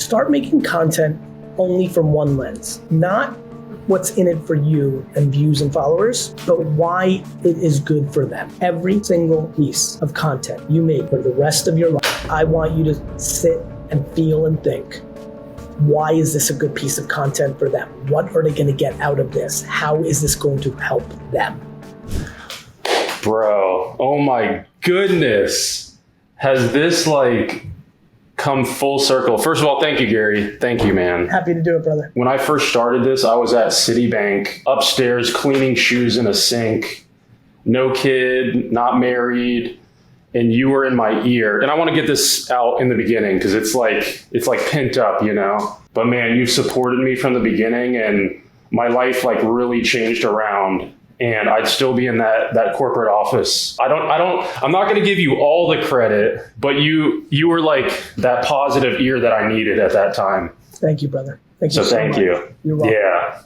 start making content only from one lens, not what's in it for you and views and followers, but why it is good for them. Every single piece of content you make for the rest of your life, I want you to sit and feel and think, why is this a good piece of content for them? What are they going to get out of this? How is this going to help them? Bro, oh my goodness. Has this come full circle? First of all, thank you, Gary. Thank you, man. Happy to do it, brother. When I first started this, I was at Citibank upstairs cleaning shoes in a sink. No kid, not married. And you were in my ear. And I want to get this out in the beginning because it's pent up, But man, you supported me from the beginning and my life really changed around. And I'd still be in that corporate office. I'm not going to give you all the credit, but you were that positive ear that I needed at that time. Thank you, brother. Thank you. Thank you. You're welcome. Yeah.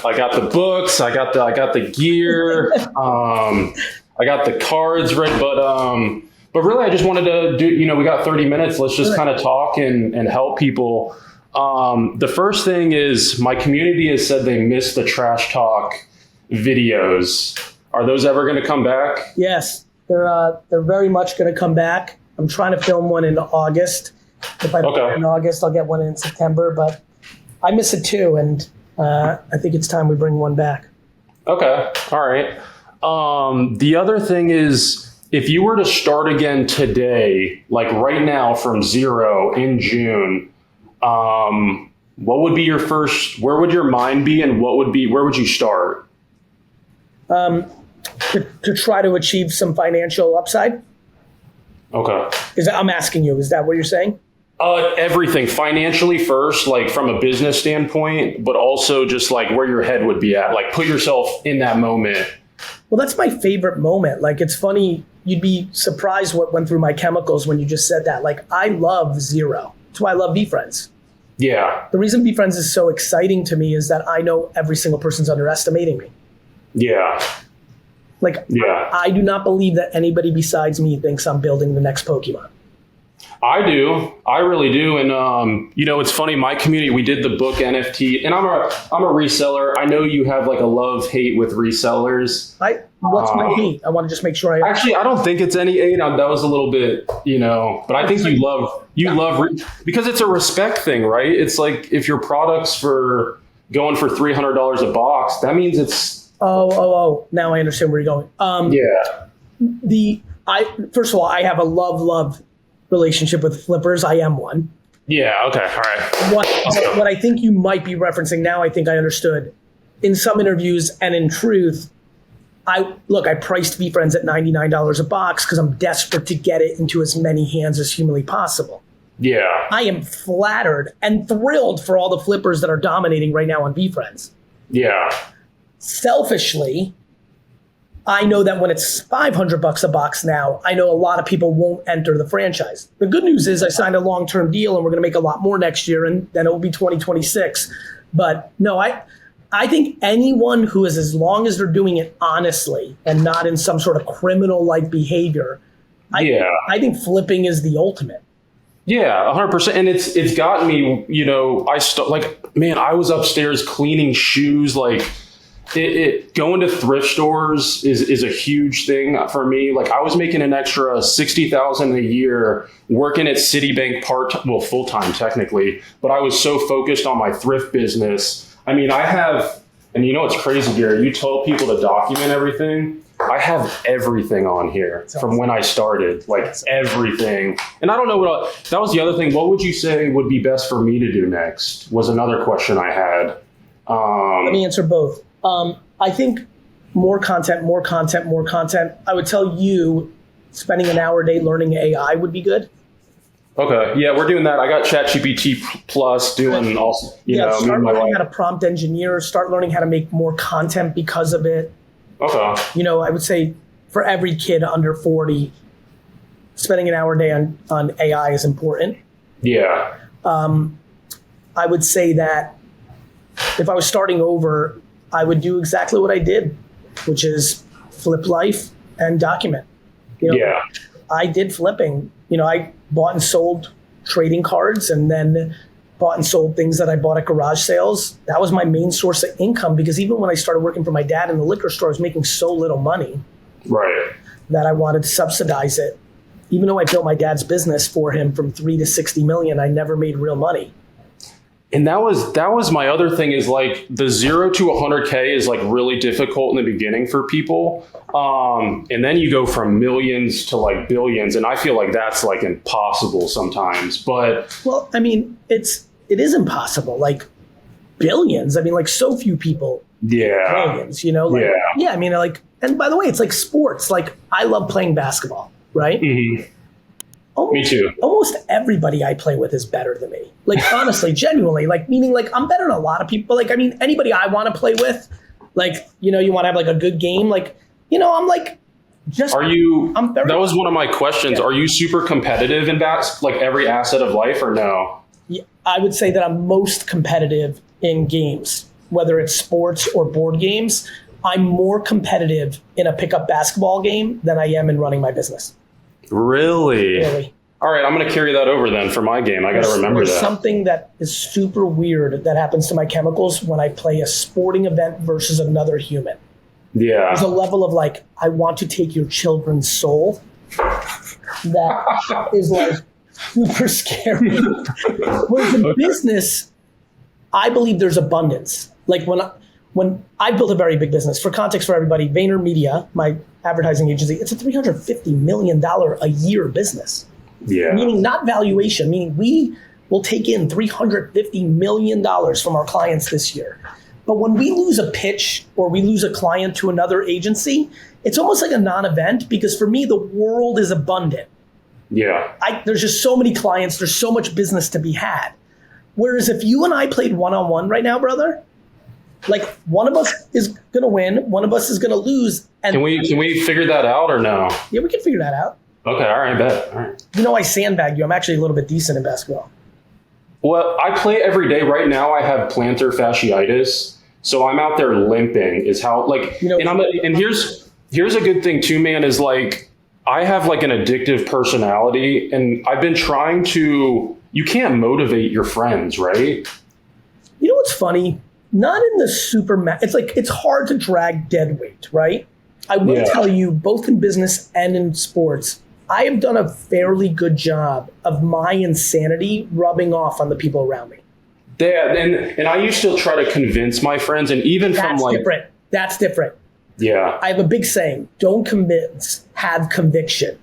I got the books, I got the gear, I got the cards, right? But really I just wanted to do, we got 30 minutes. Let's just kind of talk and help people. The first thing is my community has said they miss the trash talk videos. Are those ever going to come back? Yes, they're very much going to come back. I'm trying to film one in August. If I film in August, I'll get one in September, but I miss it too. And I think it's time we bring one back. Okay. All right. The other thing is, if you were to start again today, right now from zero in June, what would be your first, where would your mind be and where would you start? To try to achieve some financial upside. Okay. I'm asking you, is that what you're saying? Everything financially first, from a business standpoint, but also just where your head would be at, put yourself in that moment. Well, that's my favorite moment. It's funny. You'd be surprised what went through my chemicals when you just said that. I love zero. That's why I love VeeFriends. Yeah. The reason VeeFriends is so exciting to me is that I know every single person's underestimating me. Yeah. I do not believe that anybody besides me thinks I'm building the next Pokemon. I do. I really do. And, it's funny, my community, we did the book NFT and I'm a reseller. I know you have a love-hate with resellers. What's my hate? I want to just make sure Actually, I don't think it's any hate. That was a little bit, but I think you love because it's a respect thing, right? It's if your product's going for $300 a box, that means it's. Oh. Now I understand where you're going. First of all, I have a love relationship with flippers. I am one. Yeah. Okay. All right. What I think you might be referencing now, I think I understood. In some interviews and in truth, I priced VeeFriends at $99 a box because I'm desperate to get it into as many hands as humanly possible. Yeah. I am flattered and thrilled for all the flippers that are dominating right now on VeeFriends. Yeah. Selfishly, I know that when it's $500 a box now, I know a lot of people won't enter the franchise. The good news is I signed a long-term deal and we're going to make a lot more next year and then it will be 2026. But no, I think anyone who is, as long as they're doing it honestly and not in some sort of criminal-like behavior, I think flipping is the ultimate. Yeah, 100%. And it's gotten me, I was upstairs cleaning shoes, going to thrift stores is a huge thing for me. I was making an extra $60,000 a year working at Citibank full-time technically, but I was so focused on my thrift business. I have, and it's crazy, Gary, you told people to document everything. I have everything on here from when I started, everything. And I don't know that was the other thing. What would you say would be best for me to do next was another question I had. Let me answer both. I think more content. I would tell you spending an hour a day learning AI would be good. Okay. Yeah, we're doing that. I got ChatGPT Plus doing also, start learning how to prompt engineer, start learning how to make more content because of it. Okay. I would say for every kid under 40, spending an hour a day on AI is important. Yeah. I would say that if I was starting over, I would do exactly what I did, which is flip life and document. I did flipping. I bought and sold trading cards and then bought and sold things that I bought at garage sales. That was my main source of income, because even when I started working for my dad in the liquor store, I was making so little money that I wanted to subsidize it. Even though I built my dad's business for him from 3 to 60 million, I never made real money. And that was my other thing, is like the 0 to 100K is like really difficult in the beginning for people. And then you go from millions to like billions. And I feel like that's like impossible sometimes. But well, I mean, it is impossible. Like billions. I mean, like so few people. Yeah. Billions, you know? Like, yeah. I mean, like, and by the way, it's like sports. Like I love playing basketball, right? Mm-hmm. Me too. Almost everybody I play with is better than me. Like, honestly, genuinely, like, meaning like I'm better than a lot of people. Like, I mean, anybody I want to play with, like, you know, you want to have like a good game. Like, you know, I'm like, just, that was one of my questions. Yeah. Are you super competitive in like every asset of life, or no? Yeah, I would say that I'm most competitive in games, whether it's sports or board games. I'm more competitive in a pickup basketball game than I am in running my business. Really? All right, I'm going to carry that over then for my game. I got to remember that. There's something that is super weird that happens to my chemicals when I play a sporting event versus another human. Yeah. There's a level of like, I want to take your children's soul that is like super scary. Whereas in business, I believe there's abundance. Like when I built a very big business, for context for everybody, VaynerMedia, my advertising agency, it's a $350 million a year business. Yeah. Meaning not valuation, meaning we will take in $350 million from our clients this year. But when we lose a pitch or we lose a client to another agency, it's almost like a non-event, because for me, the world is abundant. Yeah. There's just so many clients, there's so much business to be had. Whereas if you and I played one-on-one right now, brother, like one of us is going to win, one of us is going to lose. And can we figure that out or no? Yeah, we can figure that out. Okay, all right, bet. All right. You know, I sandbag you. I'm actually a little bit decent in basketball. Well, I play every day. Right now, I have plantar fasciitis, so I'm out there limping. Is how like, you know, and here's a good thing too, man. Is like I have like an addictive personality, and I've been trying to. You can't motivate your friends, right? You know what's funny? Not in the it's like, it's hard to drag dead weight, right? I will tell you, both in business and in sports, I have done a fairly good job of my insanity rubbing off on the people around me. Yeah, and I used to try to convince my friends, and even That's different. Yeah. I have a big saying, don't convince, have conviction.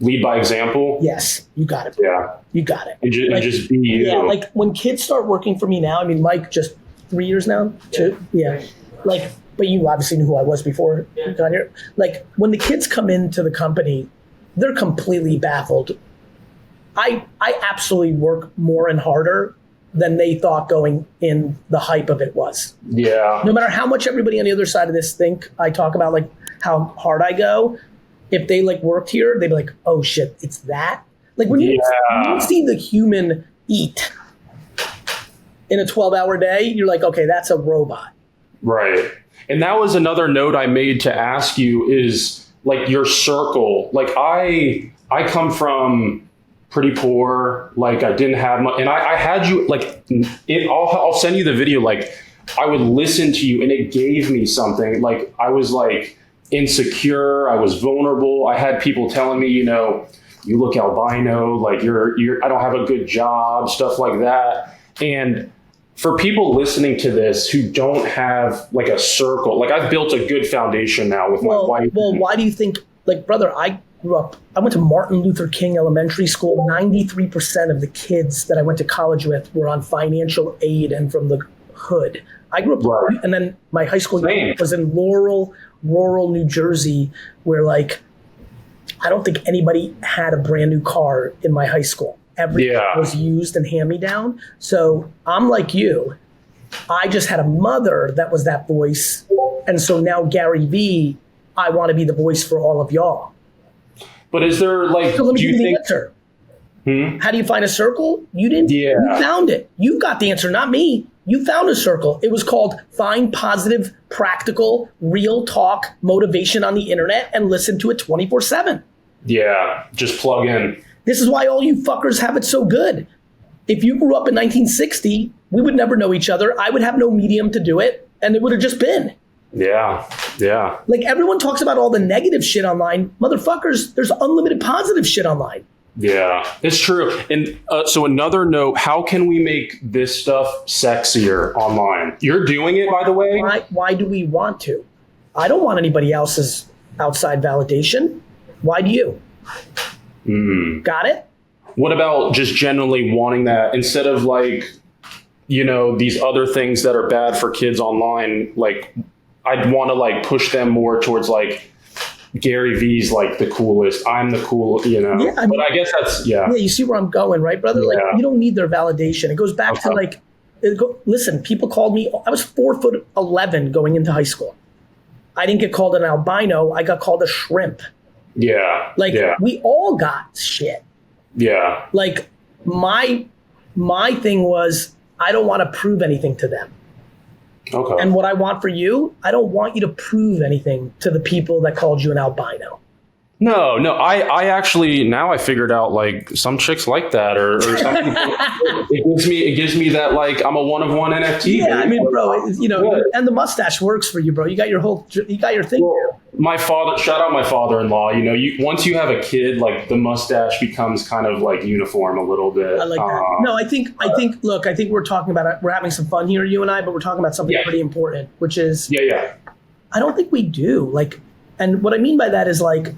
Lead by example? Yes, you got it. Yeah. You got it. And just be you. Yeah, like when kids start working for me now, I mean, Mike, just 3 years now? 2? Yeah. Like, but you obviously knew who I was before you got here. Like, when the kids come into the company, they're completely baffled. I absolutely work more and harder than they thought going in the hype of it was. Yeah. No matter how much everybody on the other side of this think I talk about, like, how hard I go, if they, like, worked here, they'd be like, oh, shit, it's that? Like, when you see the human eat in a 12-hour day, you're like, okay, that's a robot. Right. And that was another note I made to ask you is, like, your circle. Like, I come from pretty poor. Like, I didn't have much. And I had you, like, I'll send you the video. Like, I would listen to you, and it gave me something. Like, I was, like, insecure. I was vulnerable. I had people telling me, you know, you look albino, like I don't have a good job, stuff like that. And for people listening to this who don't have like a circle, like I've built a good foundation now with my wife. Well, why do you think, like, brother, I went to Martin Luther King Elementary School. 93% of the kids that I went to college with were on financial aid and from the hood. I grew up, and then my high school was in rural New Jersey, where, like, I don't think anybody had a brand new car in my high school. Everything was used and hand-me-down. So I'm like you. I just had a mother that was that voice. And so now Garyvee, I want to be the voice for all of y'all. But is there, like, so let me give you the answer. How do you find a circle? You didn't. Yeah. You found it. You got the answer, not me. You found a circle. It was called Find Positive, Practical, Real Talk Motivation on the Internet and listen to it 24/7. Yeah, just plug in. This is why all you fuckers have it so good. If you grew up in 1960, we would never know each other. I would have no medium to do it, and it would have just been. Yeah. Like, everyone talks about all the negative shit online. Motherfuckers, there's unlimited positive shit online. Yeah, it's true. And so another note, how can we make this stuff sexier online? You're doing it, by the way. Why do we want to? I don't want anybody else's outside validation. Why do you? Got it? What about just generally wanting that instead of like, you know, these other things that are bad for kids online? Like, I'd want to like push them more towards like Garyvee's like the coolest. I'm the cool, you know. Yeah, I mean, but I guess that's Yeah, you see where I'm going, right, brother? Yeah. Like, you don't need their validation. It goes back to like, listen, people called me. I was 4'11" going into high school. I didn't get called an albino. I got called a shrimp. Yeah. Like, we all got shit. Yeah. Like, my thing was, I don't want to prove anything to them. Okay. And what I want for you, I don't want you to prove anything to the people that called you an albino. No. I actually, now I figured out like some chicks like that or something. it gives me that like I'm a one of one NFT. Yeah, I mean, bro, you know, and the mustache works for you, bro. You got your thing. Well, shout out my father-in-law. You know, once you have a kid, like the mustache becomes kind of like uniform a little bit. I like that. No, I think. Look, I think we're talking about it. We're having some fun here, you and I, but we're talking about something pretty important, which is. Yeah. I don't think we do. Like, and what I mean by that is like,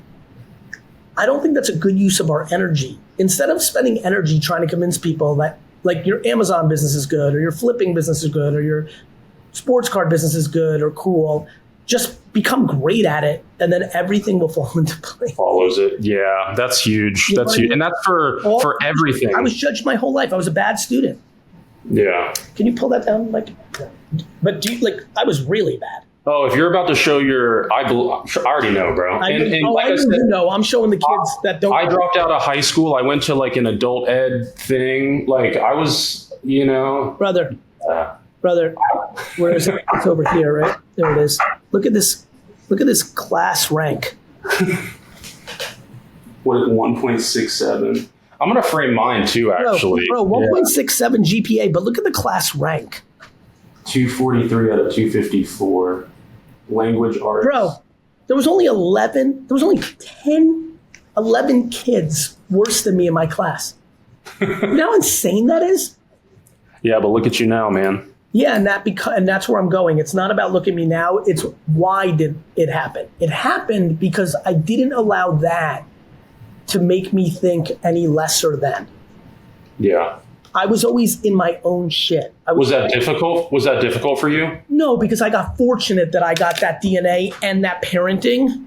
I don't think that's a good use of our energy. Instead of spending energy trying to convince people that like your Amazon business is good or your flipping business is good or your sports card business is good or cool, just become great at it and then everything will fall into place. Follows it. Yeah, that's huge. That's huge. And that's for everything. I was judged my whole life. I was a bad student. Yeah. Can you pull that down? But I was really bad. Oh, if you're about to show I already know, bro. I know. I'm showing the kids that don't. I dropped out of high school. I went to like an adult ed thing. Like I was, you know. Brother, where is it? It's over here, right? There it is. Look at this class rank. What, 1.67? I'm going to frame mine too, actually. Bro, 1.67 GPA, but look at the class rank. 243 out of 254. Language arts. Bro, there was only 11 kids worse than me in my class. You know how insane that is? Yeah, but look at you now, man. Yeah, and that's where I'm going. It's not about look at me now. It's why did it happen? It happened because I didn't allow that to make me think any lesser than. Yeah. I was always in my own shit. Was that difficult? Was that difficult for you? No, because I got fortunate that I got that DNA and that parenting,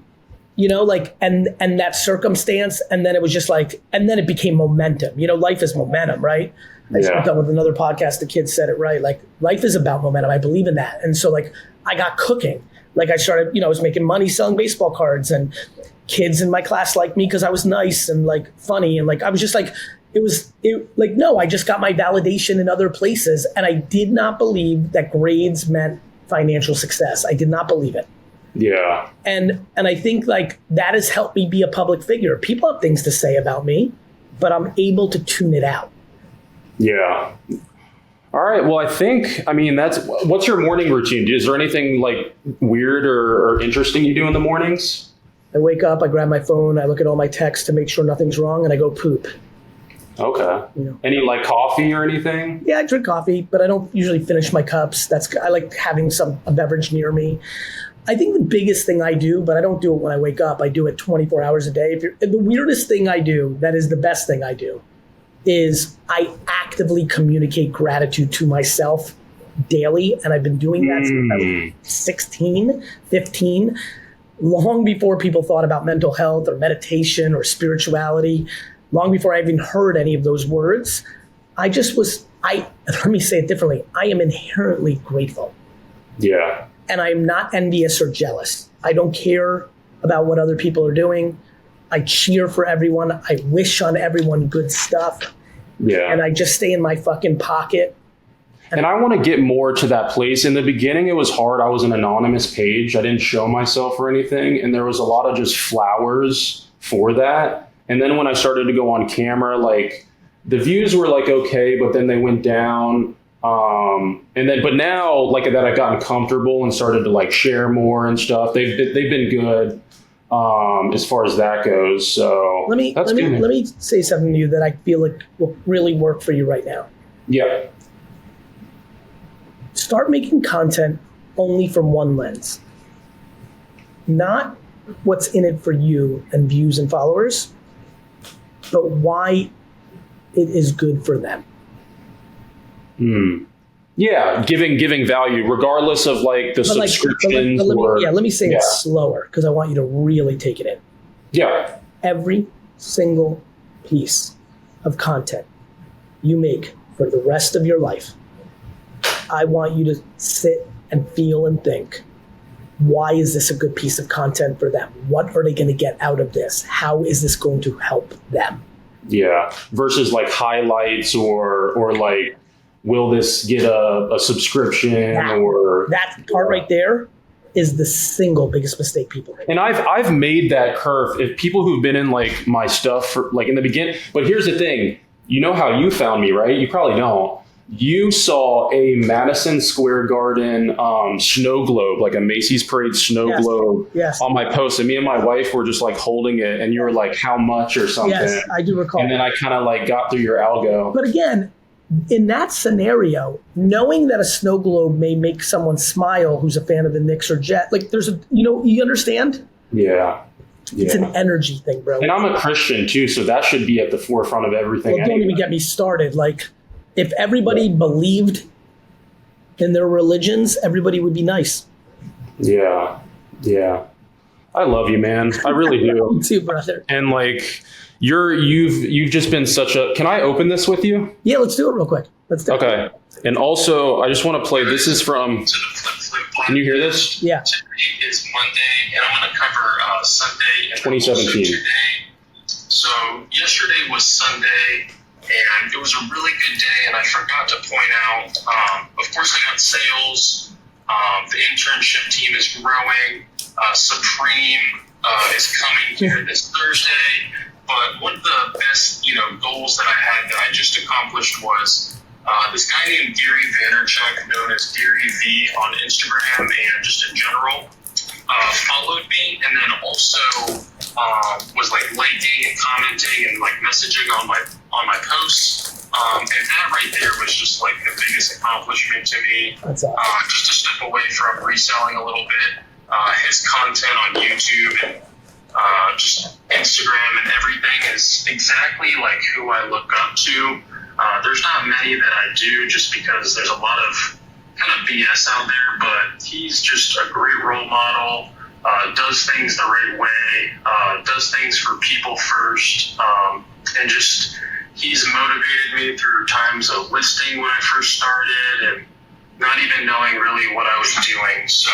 you know, like, and that circumstance. And then it was just like, and then it became momentum. You know, life is momentum, right? I just done with another podcast. The kids said it right. Like, life is about momentum. I believe in that. And so like, I got cooking. Like I started, you know, I was making money selling baseball cards and kids in my class liked me because I was nice and like funny. And like, I was just like, no, I just got my validation in other places. And I did not believe that grades meant financial success. I did not believe it. Yeah. And I think like that has helped me be a public figure. People have things to say about me, but I'm able to tune it out. Yeah. All right. Well, what's your morning routine? Is there anything like weird or interesting you do in the mornings? I wake up, I grab my phone, I look at all my texts to make sure nothing's wrong, and I go poop. Okay. You know. Any like coffee or anything? Yeah, I drink coffee, but I don't usually finish my cups. I like having a beverage near me. I think the biggest thing I do, but I don't do it when I wake up. I do it 24 hours a day. The weirdest thing I do, that is the best thing I do, is I actively communicate gratitude to myself daily. And I've been doing that since I was 16, 15, long before people thought about mental health or meditation or spirituality. Long before I even heard any of those words, let me say it differently. I am inherently grateful. Yeah. And I am not envious or jealous. I don't care about what other people are doing. I cheer for everyone. I wish on everyone good stuff. Yeah. And I just stay in my fucking pocket. And I want to get more to that place. In the beginning, it was hard. I was an anonymous page. I didn't show myself or anything. And there was a lot of just flowers for that. And then when I started to go on camera, like the views were like okay, but then they went down. But now like that, I've gotten comfortable and started to like share more and stuff. They've been good as far as that goes. So let me say something to you that I feel like will really work for you right now. Yeah. Start making content only from one lens, not what's in it for you and views and followers, but why it is good for them. Yeah, giving value regardless of like the subscriptions. Let me say it slower because I want you to really take it in. Yeah. Every single piece of content you make for the rest of your life, I want you to sit and feel and think, why is this a good piece of content for them? What are they going to get out of this? How is this going to help them? Yeah. Versus like highlights or like, will this get a subscription that part right there is the single biggest mistake people make. And I've made that curve. If people who've been in like my stuff for like in the beginning, but here's the thing, you know how you found me, right? You probably don't. You saw a Madison Square Garden snow globe, like a Macy's Parade snow globe on my post. And me and my wife were just like holding it and you were like, how much or something. Yes, I do recall. And then I kind of like got through your algo. But again, in that scenario, knowing that a snow globe may make someone smile who's a fan of the Knicks or Jet, like there's you understand? Yeah. It's an energy thing, bro. And I'm a Christian too, so that should be at the forefront of everything. Well, don't even get me started. Like, if everybody believed in their religions, everybody would be nice. Yeah. Yeah. I love you, man. I really do. Me too, brother. And like you've just been such a, can I open this with you? Yeah, let's do it real quick. Let's do it. Okay. And also I just want to play, this is from, can you hear this? Yeah. Today is Monday and I'm going to cover Sunday and 2017. So yesterday was Sunday and it was a really good day and I forgot to point out, of course I got sales, the internship team is growing, Supreme is coming here this Thursday. But one of the best, goals that I had that I just accomplished was this guy named Gary Vaynerchuk, known as Garyvee on Instagram and just in general, followed me and then also was like liking and commenting and like messaging on my posts. And that right there was just like the biggest accomplishment to me. That's awesome. Just to step away from reselling a little bit. His content on YouTube and just Instagram and everything is exactly like who I look up to. There's not many that I do just because there's a lot of kind of BS out there, but he's just a great role model, does things the right way, does things for people first, and just he's motivated me through times of listing when I first started and not even knowing really what I was doing. So,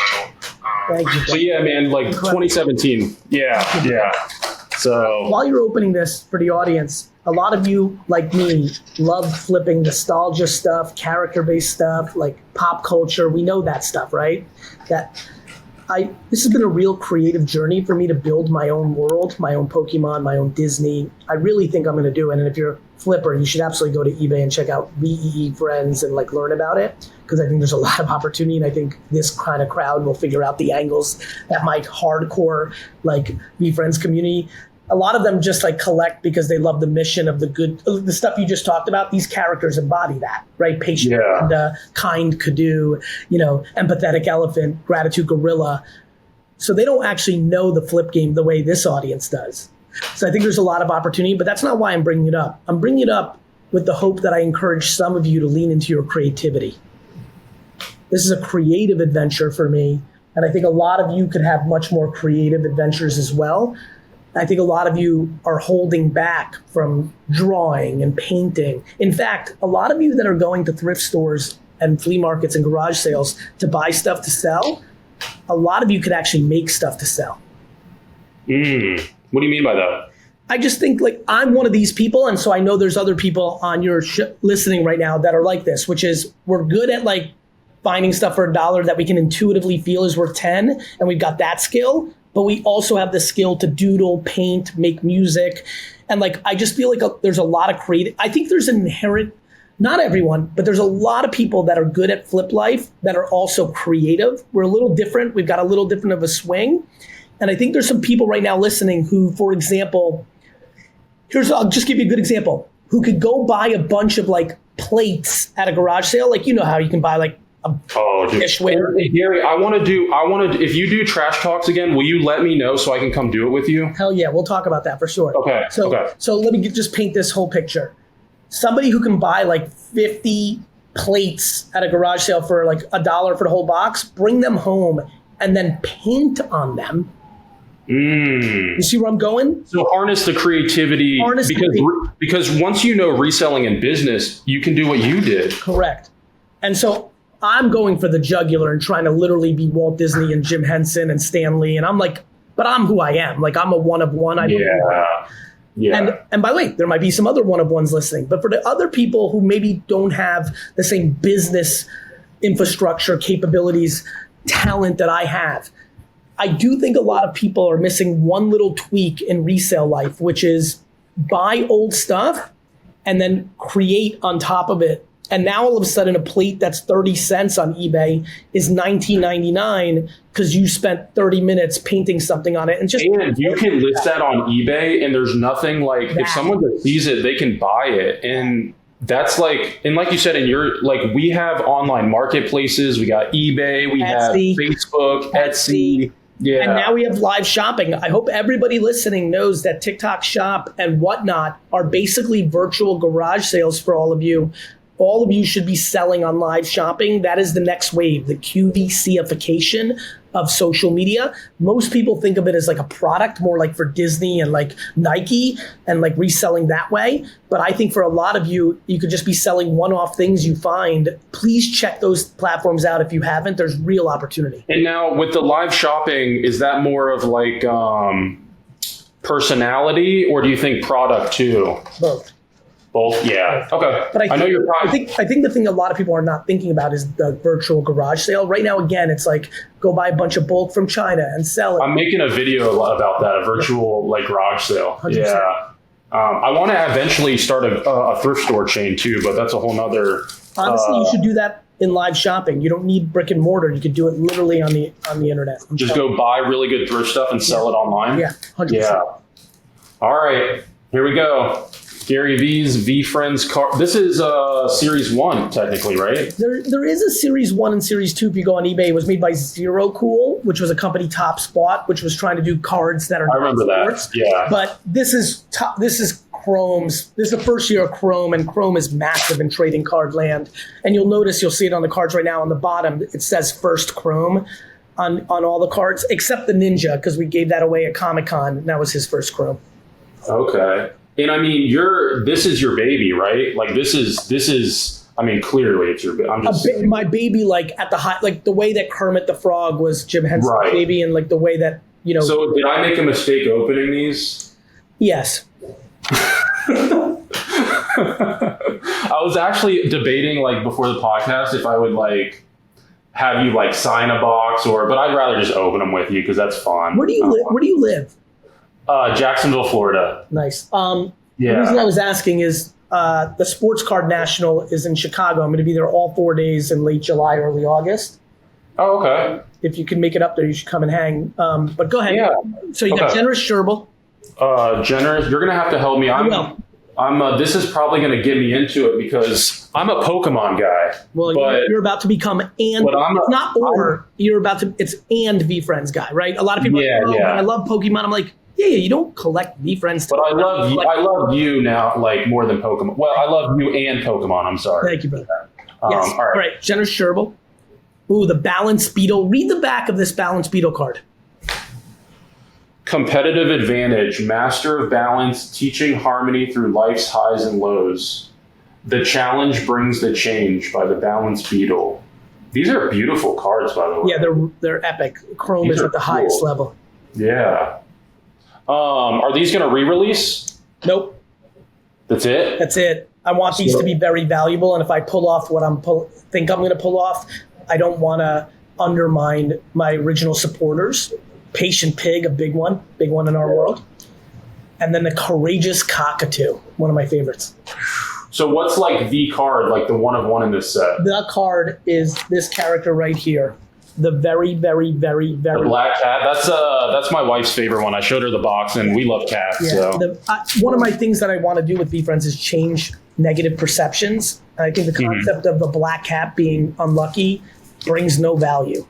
but yeah, man, like 2017. Yeah. So while you're opening this for the audience, a lot of you, like me, love flipping nostalgia stuff, character-based stuff, like pop culture. We know that stuff, right? This has been a real creative journey for me to build my own world, my own Pokemon, my own Disney. I really think I'm going to do it. And if you're a flipper, you should absolutely go to eBay and check out VEE Friends and like learn about it, because I think there's a lot of opportunity. And I think this kind of crowd will figure out the angles that my hardcore like VEE Friends community, a lot of them just like collect because they love the mission of the stuff you just talked about. These characters embody that, right? Patient, kind Kadu, empathetic elephant, gratitude gorilla. So they don't actually know the flip game the way this audience does. So I think there's a lot of opportunity, but that's not why I'm bringing it up. I'm bringing it up with the hope that I encourage some of you to lean into your creativity. This is a creative adventure for me, and I think a lot of you could have much more creative adventures as well. I think a lot of you are holding back from drawing and painting. In fact, a lot of you that are going to thrift stores and flea markets and garage sales to buy stuff to sell, a lot of you could actually make stuff to sell. What do you mean by that? I just think like I'm one of these people, and so I know there's other people on your listening right now that are like this, which is we're good at like finding stuff for $1 that we can intuitively feel is worth 10, and we've got that skill. but we also have the skill to doodle, paint, make music. And like, I just feel like there's a lot of creative. I think there's an inherent, not everyone, but there's a lot of people that are good at flip life that are also creative. We're a little different. We've got a little different of a swing. And I think there's some people right now listening who, for example, I'll just give you a good example, who could go buy a bunch of like plates at a garage sale. Like, you know how you can buy like a dishware. Hey, Gary, I want to, if you do trash talks again, will you let me know so I can come do it with you? Hell yeah. We'll talk about that for sure. Okay. So let me just paint this whole picture. Somebody who can buy like 50 plates at a garage sale for like $1 for the whole box, bring them home and then paint on them. You see where I'm going? So harness the creativity, because once you know reselling in business, you can do what you did. Correct. And so I'm going for the jugular and trying to literally be Walt Disney and Jim Henson and Stan Lee. And I'm like, but I'm who I am. Like, I'm a one of one. Yeah. And by the way, there might be some other one of ones listening, but for the other people who maybe don't have the same business infrastructure, capabilities, talent that I have, I do think a lot of people are missing one little tweak in resale life, which is buy old stuff and then create on top of it. And now all of a sudden a plate that's 30 cents on eBay is $19.99 because you spent 30 minutes painting something on it. And you can list that on eBay and there's nothing like, if someone that sees it, they can buy it. And that's like, and like you said, we have online marketplaces, we got eBay, we have Facebook, Etsy. Yeah. And now we have live shopping. I hope everybody listening knows that TikTok Shop and whatnot are basically virtual garage sales for all of you. All of you should be selling on live shopping. That is the next wave, the QVC-ification of social media. Most people think of it as like a product, more like for Disney and like Nike and like reselling that way. But I think for a lot of you, you could just be selling one-off things you find. Please check those platforms out if you haven't. There's real opportunity. And now with the live shopping, is that more of like personality, or do you think product too? Both. Both, yeah. Okay. But I think the thing a lot of people are not thinking about is the virtual garage sale. Right now, again, it's like go buy a bunch of bulk from China and sell it. I'm making a video about that, a virtual like garage sale. 100%. Yeah. I want to eventually start a thrift store chain too, but that's a whole nother. Honestly, you should do that in live shopping. You don't need brick and mortar. You could do it literally on the internet. Just go buy really good thrift stuff and sell it online. Yeah, 100%. Yeah. All right, here we go. Garyvee's VFriends card. This is series 1, technically, right? There is a series 1 and series 2. If you go on eBay, it was made by Zero Cool, which was a company Top Spot, which was trying to do cards that are. I remember that. Yeah. But this is Chrome's. This is the first year of Chrome, and Chrome is massive in trading card land. And you'll see it on the cards right now on the bottom. It says First Chrome on all the cards, except the Ninja, because we gave that away at Comic-Con. And that was his first Chrome. Okay. And I mean, this is your baby, right? Like this is. I mean, clearly it's your. I'm just my baby, like at the high, like the way that Kermit the Frog was Jim Henson's baby, and like the way that So did I make a mistake opening these? Yes. I was actually debating like before the podcast if I would like have you like sign a box but I'd rather just open them with you because that's fun. Where do you live? Jacksonville, Florida. Nice. The reason I was asking is the Sports Card National is in Chicago. I'm going to be there all 4 days in late July, early August. Oh, okay. If you can make it up there, you should come and hang. But go ahead. Yeah. So you got Generous Gerbil. Generous. You're going to have to help me. This is probably going to get me into it because I'm a Pokemon guy. Well, you're about to become it's and VFriends guy, right? A lot of people I love Pokemon. I'm like, yeah, you don't collect VFriends. But I love you now, like more than Pokemon. Well, I love you and Pokemon. I'm sorry. Thank you, brother. Yes. All right. Generous Gerbil. Ooh, the Balance Beetle. Read the back of this Balance Beetle card. Competitive advantage, master of balance, teaching harmony through life's highs and lows. The challenge brings the change by the Balance Beetle. These are beautiful cards, by the way. Yeah, they're epic. Chrome is at the highest level. Yeah. Are these going to re-release? Nope. That's it? That's it. I want these to be very valuable, and if I pull off what think I'm going to pull off, I don't want to undermine my original supporters. patient pig, a big one in our world. And then the courageous cockatoo, one of my favorites. So what's like the card, like the one of one in this set? The card is this character right here. The very, very, very, very... The black cat. That's my wife's favorite one. I showed her the box, and we love cats. Yeah. So. One of my things that I want to do with VeeFriends is change negative perceptions. And I think the concept of the black cat being unlucky brings no value.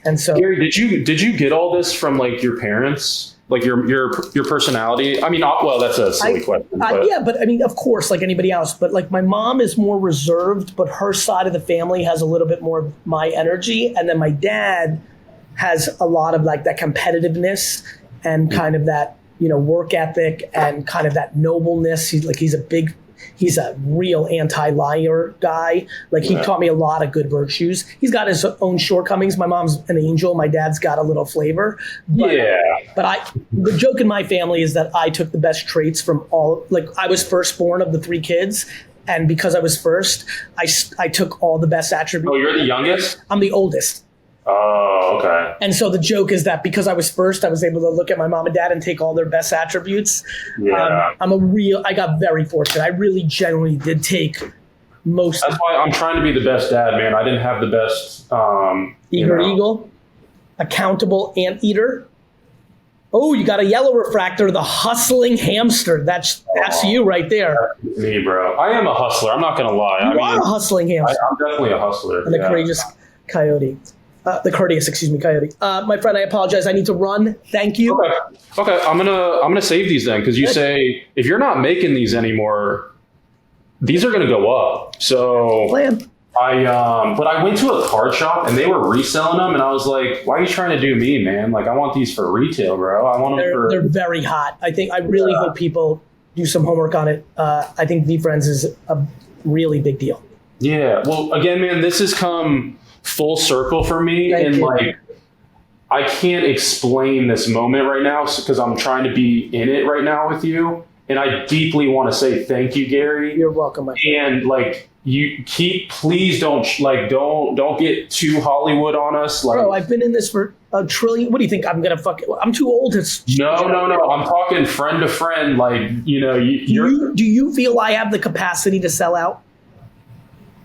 And so, Gary, did you get all this from like your parents? Like your personality? I mean, well, that's a silly question. Yeah, but I mean, of course, like anybody else. But like my mom is more reserved, but her side of the family has a little bit more of my energy, and then my dad has a lot of like that competitiveness and kind of that work ethic and kind of that nobleness. He's a real anti-liar guy. Like he taught me a lot of good virtues. He's got his own shortcomings. My mom's an angel. My dad's got a little flavor. But, the joke in my family is that I took the best traits from all. Like I was firstborn of the 3 kids, and because I was first, I took all the best attributes. Oh, you're the youngest? I'm the oldest. Oh, okay. And so the joke is that because I was first, I was able to look at my mom and dad and take all their best attributes. Yeah. I got very fortunate. I really genuinely did take most. That's why I'm trying to be the best dad, man. I didn't have the best. Eagle, accountable anteater. Oh, you got a yellow refractor, the hustling hamster. That's you right there. That's me, bro. I am a hustler. I'm not going to lie. You are a hustling hamster. I'm definitely a hustler. And the courageous coyote. The courteous, coyote. My friend, I apologize. I need to run. Thank you. Okay. I'm gonna save these then, because you say if you're not making these anymore, these are gonna go up. So Plan. But I went to a card shop and they were reselling them, and I was like, "Why are you trying to do me, man? Like, I want these for retail, bro. I want them for." They're very hot. I really hope people do some homework on it. I think VeeFriends is a really big deal. Yeah. Well, again, man, this has come full circle for me. Thank you. Like, I can't explain this moment right now because I'm trying to be in it right now with you. And I deeply want to say thank you, Gary. You're welcome, my friend. And like, please don't get too Hollywood on us. Like, bro, I've been in this for a trillion. What do you think? I'm going to I'm too old. No. I'm talking friend to friend. Like, do you feel I have the capacity to sell out?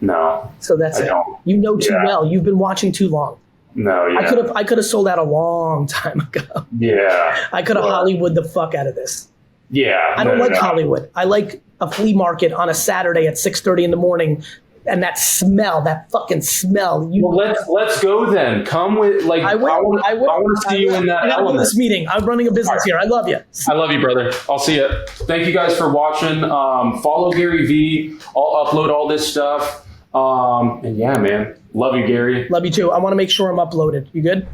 No. So that's it. Don't. You know too well. You've been watching too long. No, yeah. I could have sold out a long time ago. Yeah. I could have Hollywood the fuck out of this. Yeah. I don't like Hollywood. I like a flea market on a Saturday at 6:30 in the morning, and that fucking smell. Well, let's go then. Come with like. I want to see you in that. I gotta go to this meeting. I'm running a business here. I love you. I love you, brother. I'll see you. Thank you guys for watching. Follow Garyvee. I'll upload all this stuff. And yeah, man. Love you, Gary. Love you too. I want to make sure I'm uploaded. You good?